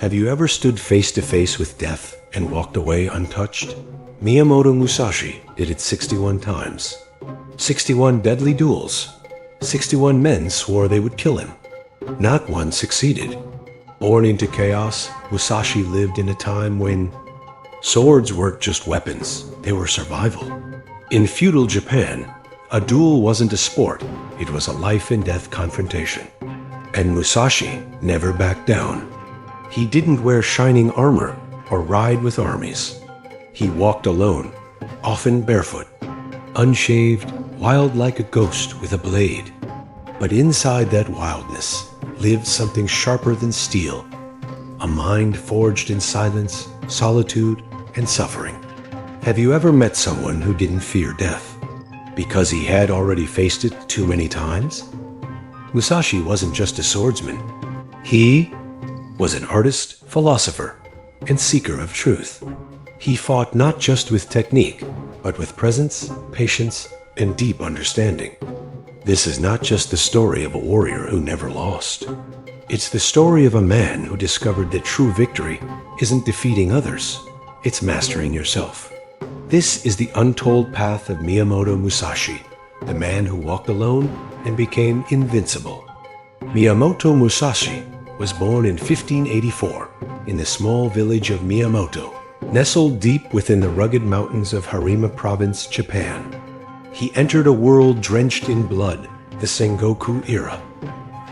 Have you ever stood face to face with death and walked away untouched? Miyamoto Musashi did it 61 times. 61 deadly duels. 61 men swore they would kill him. Not one succeeded. Born into chaos, Musashi lived in a time when swords weren't just weapons, they were survival. In feudal Japan, a duel wasn't a sport, it was a life and death confrontation. And Musashi never backed down. He didn't wear shining armor or ride with armies. He walked alone, often barefoot, unshaved, wild like a ghost with a blade. But inside that wildness lived something sharper than steel, a mind forged in silence, solitude, and suffering. Have you ever met someone who didn't fear death because he had already faced it too many times? Musashi wasn't just a swordsman. He was an artist, philosopher, and seeker of truth. He fought not just with technique, but with presence, patience, and deep understanding. This is not just the story of a warrior who never lost. It's the story of a man who discovered that true victory isn't defeating others, it's mastering yourself. This is the untold path of Miyamoto Musashi, the man who walked alone and became invincible. Miyamoto Musashi was born in 1584 in the small village of Miyamoto, nestled deep within the rugged mountains of Harima Province, Japan. He entered a world drenched in blood, the Sengoku era,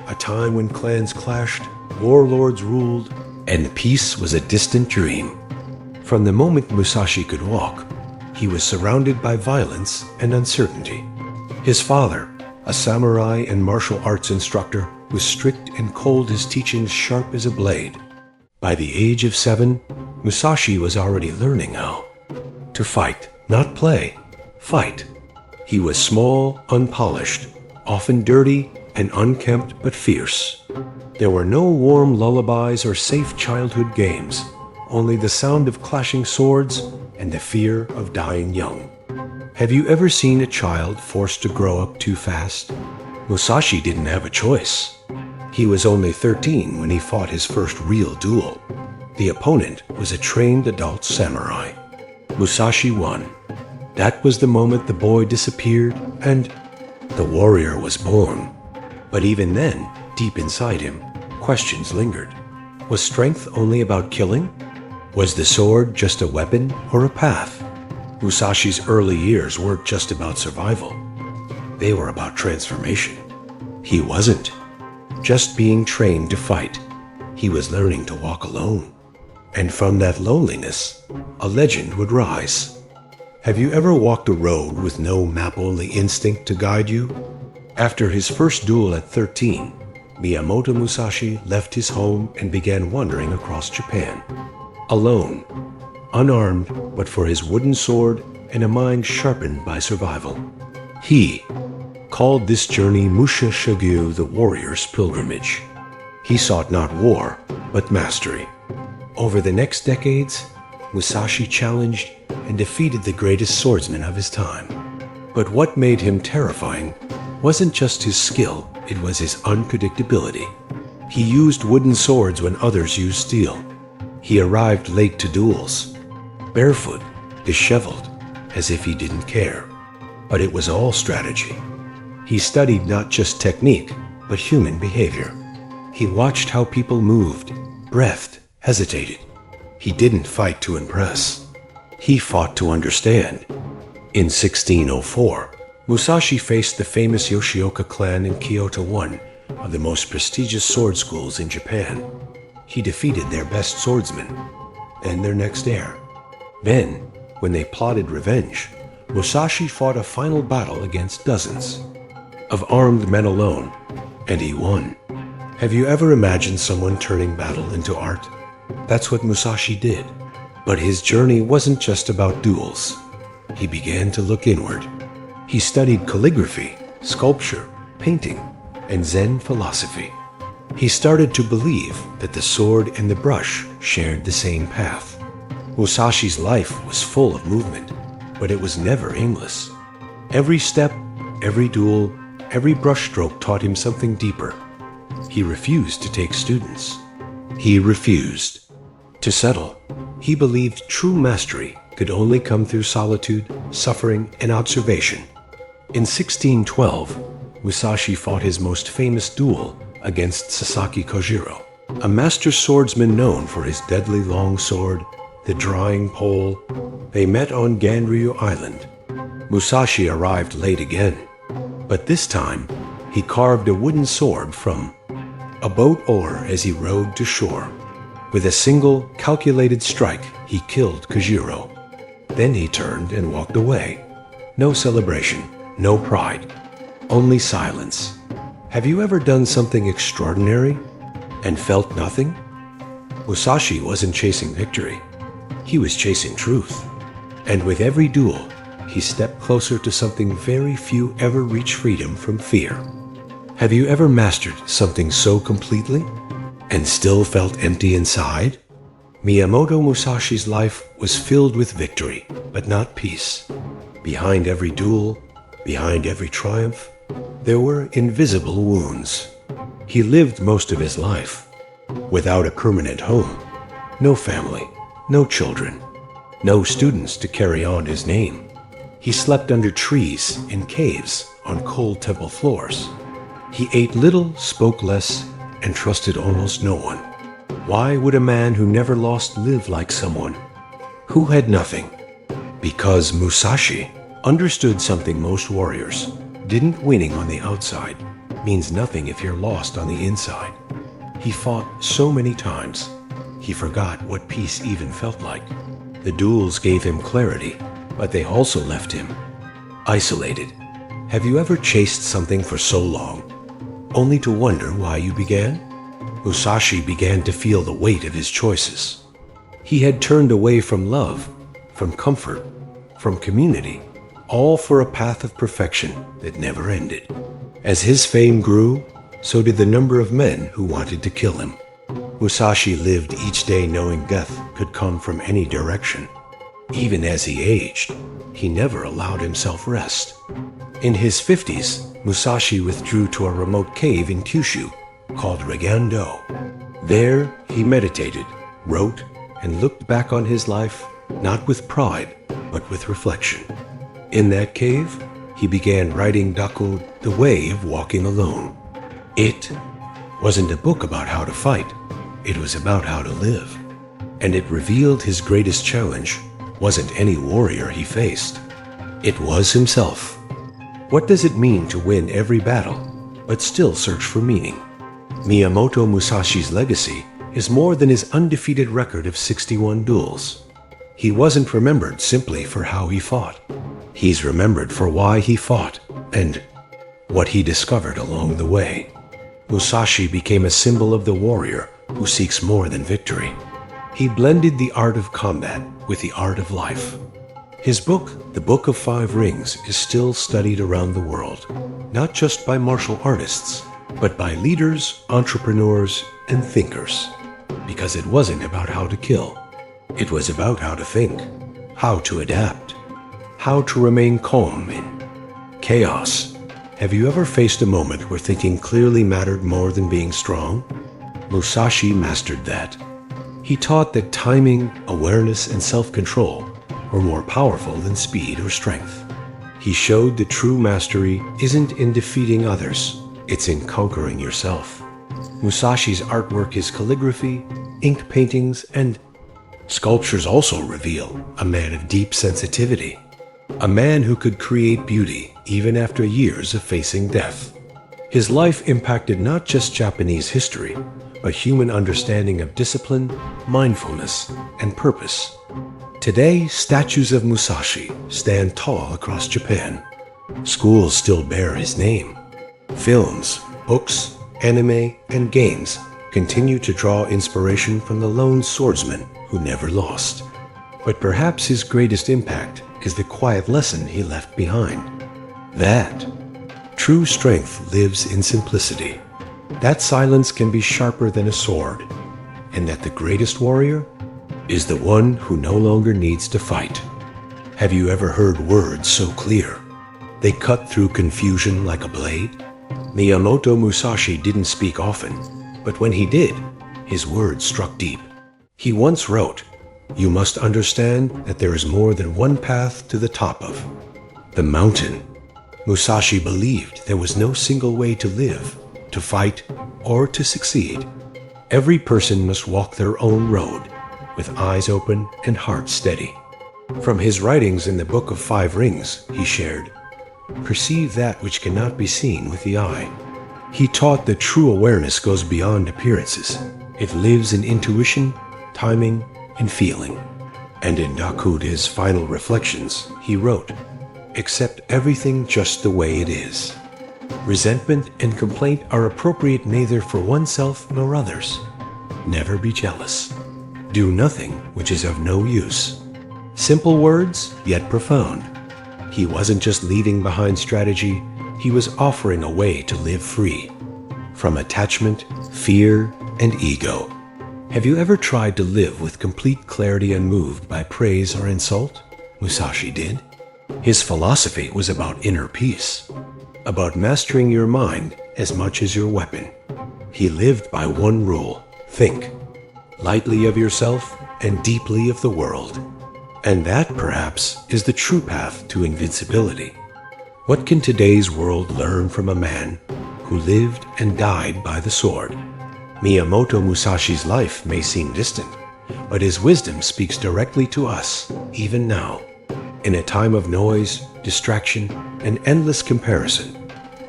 a time when clans clashed, warlords ruled, and peace was a distant dream. From the moment Musashi could walk, he was surrounded by violence and uncertainty. His father, a samurai and martial arts instructor, was strict and cold, his teachings sharp as a blade. By the age of 7, Musashi was already learning how to fight, not play, fight. He was small, unpolished, often dirty and unkempt but fierce. There were no warm lullabies or safe childhood games, only the sound of clashing swords and the fear of dying young. Have you ever seen a child forced to grow up too fast? Musashi didn't have a choice. He was only 13 when he fought his first real duel. The opponent was a trained adult samurai. Musashi won. That was the moment the boy disappeared and the warrior was born. But even then, deep inside him, questions lingered. Was strength only about killing? Was the sword just a weapon or a path? Musashi's early years weren't just about survival. They were about transformation. He wasn't just being trained to fight. He was learning to walk alone. And from that loneliness, a legend would rise. Have you ever walked a road with no map, only instinct to guide you? After his first duel at 13, Miyamoto Musashi left his home and began wandering across Japan. Alone, unarmed but for his wooden sword and a mind sharpened by survival. He called this journey Musha Shogyu, the warrior's pilgrimage. He sought not war, but mastery. Over the next decades, Musashi challenged and defeated the greatest swordsmen of his time. But what made him terrifying wasn't just his skill, it was his unpredictability. He used wooden swords when others used steel. He arrived late to duels, barefoot, disheveled, as if he didn't care. But it was all strategy. He studied not just technique, but human behavior. He watched how people moved, breathed, hesitated. He didn't fight to impress. He fought to understand. In 1604, Musashi faced the famous Yoshioka clan in Kyoto, one of the most prestigious sword schools in Japan. He defeated their best swordsman and their next heir. Then, when they plotted revenge, Musashi fought a final battle against dozens of armed men alone, and he won. Have you ever imagined someone turning battle into art? That's what Musashi did. But his journey wasn't just about duels. He began to look inward. He studied calligraphy, sculpture, painting, and Zen philosophy. He started to believe that the sword and the brush shared the same path. Musashi's life was full of movement, but it was never aimless. Every step, every duel, every brushstroke taught him something deeper. He refused to take students. He refused to settle. He believed true mastery could only come through solitude, suffering, and observation. In 1612, Musashi fought his most famous duel against Sasaki Kojiro, a master swordsman known for his deadly long sword, the drawing pole. They met on Ganryu Island. Musashi arrived late again, but this time he carved a wooden sword from a boat oar as he rowed to shore. With a single, calculated strike, he killed Kojiro. Then he turned and walked away. No celebration, no pride, only silence. Have you ever done something extraordinary and felt nothing? Musashi wasn't chasing victory. He was chasing truth. And with every duel, he stepped closer to something very few ever reach: freedom from fear. Have you ever mastered something so completely and still felt empty inside? Miyamoto Musashi's life was filled with victory, but not peace. Behind every duel, behind every triumph, there were invisible wounds. He lived most of his life without a permanent home, no family, no children, no students to carry on his name. He slept under trees, in caves, on cold temple floors. He ate little, spoke less, and trusted almost no one. Why would a man who never lost live like someone who had nothing? Because Musashi understood something most warriors didn't: winning on the outside means nothing if you're lost on the inside. He fought so many times, he forgot what peace even felt like. The duels gave him clarity, but they also left him isolated. Have you ever chased something for so long, only to wonder why you began? Musashi began to feel the weight of his choices. He had turned away from love, from comfort, from community, all for a path of perfection that never ended. As his fame grew, so did the number of men who wanted to kill him. Musashi lived each day knowing death could come from any direction. Even as he aged, he never allowed himself rest. In his 50s, Musashi withdrew to a remote cave in Kyushu called Regando. There, he meditated, wrote, and looked back on his life not with pride, but with reflection. In that cave, he began writing Daku, The Way of Walking Alone. It wasn't a book about how to fight. It was about how to live. And it revealed his greatest challenge wasn't any warrior he faced. It was himself. What does it mean to win every battle, but still search for meaning? Miyamoto Musashi's legacy is more than his undefeated record of 61 duels. He wasn't remembered simply for how he fought. He's remembered for why he fought and what he discovered along the way. Musashi became a symbol of the warrior who seeks more than victory. He blended the art of combat with the art of life. His book, The Book of Five Rings, is still studied around the world, not just by martial artists, but by leaders, entrepreneurs, and thinkers. Because it wasn't about how to kill. It was about how to think, how to adapt, how to remain calm in chaos. Have you ever faced a moment where thinking clearly mattered more than being strong? Musashi mastered that. He taught that timing, awareness, and self-control were more powerful than speed or strength. He showed that true mastery isn't in defeating others, it's in conquering yourself. Musashi's artwork, his calligraphy, ink paintings, and sculptures also reveal a man of deep sensitivity, a man who could create beauty even after years of facing death. His life impacted not just Japanese history, but human understanding of discipline, mindfulness, and purpose. Today, statues of Musashi stand tall across Japan. Schools still bear his name. Films, books, anime, and games continue to draw inspiration from the lone swordsman who never lost. But perhaps his greatest impact is the quiet lesson he left behind. That true strength lives in simplicity. That silence can be sharper than a sword, and that the greatest warrior is the one who no longer needs to fight. Have you ever heard words so clear? They cut through confusion like a blade. Miyamoto Musashi didn't speak often, but when he did, His words struck deep. He once wrote, "You must understand that there is more than one path to the top of the mountain." Musashi believed there was no single way to live, to fight, or to succeed. Every person must walk their own road, with eyes open and heart steady. From his writings in the Book of Five Rings, he shared, "Perceive that which cannot be seen with the eye." He taught that true awareness goes beyond appearances. It lives in intuition, timing, and feeling. And in Dakuda's final reflections, he wrote, "Accept everything just the way it is. Resentment and complaint are appropriate neither for oneself nor others. Never be jealous. Do nothing which is of no use." Simple words, yet profound. He wasn't just leaving behind strategy, he was offering a way to live free from attachment, fear, and ego. Have you ever tried to live with complete clarity unmoved by praise or insult? Musashi did. His philosophy was about inner peace, about mastering your mind as much as your weapon. He lived by one rule: think lightly of yourself and deeply of the world. And that, perhaps, is the true path to invincibility. What can today's world learn from a man who lived and died by the sword? Miyamoto Musashi's life may seem distant, but his wisdom speaks directly to us, even now. In a time of noise, distraction, and endless comparison,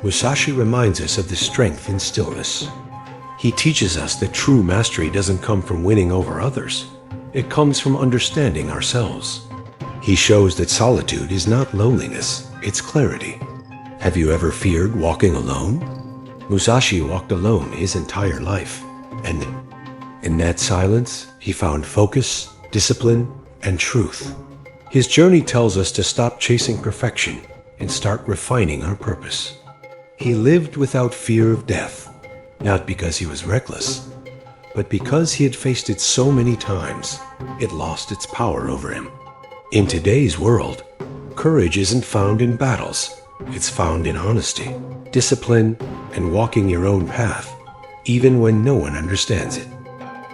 Musashi reminds us of the strength in stillness. He teaches us that true mastery doesn't come from winning over others. It comes from understanding ourselves. He shows that solitude is not loneliness, it's clarity. Have you ever feared walking alone? Musashi walked alone his entire life, and in that silence, he found focus, discipline, and truth. His journey tells us to stop chasing perfection and start refining our purpose. He lived without fear of death, not because he was reckless, but because he had faced it so many times, it lost its power over him. In today's world, courage isn't found in battles, it's found in honesty, discipline, and walking your own path, even when no one understands it.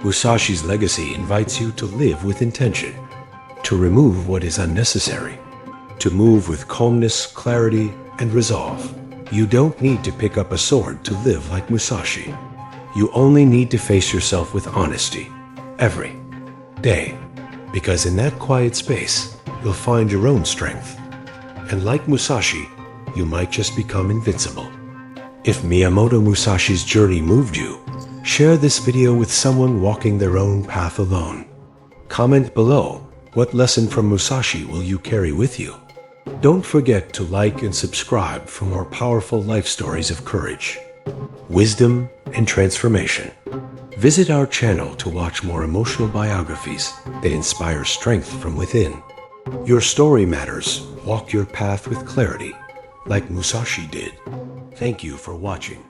Musashi's legacy invites you to live with intention, to remove what is unnecessary, to move with calmness, clarity, and resolve. You don't need to pick up a sword to live like Musashi. You only need to face yourself with honesty, every day, because in that quiet space, you'll find your own strength. And like Musashi, you might just become invincible. If Miyamoto Musashi's journey moved you, share this video with someone walking their own path alone. Comment below, what lesson from Musashi will you carry with you? Don't forget to like and subscribe for more powerful life stories of courage, wisdom, and transformation. Visit our channel to watch more emotional biographies that inspire strength from within. Your story matters. Walk your path with clarity, like Musashi did. Thank you for watching.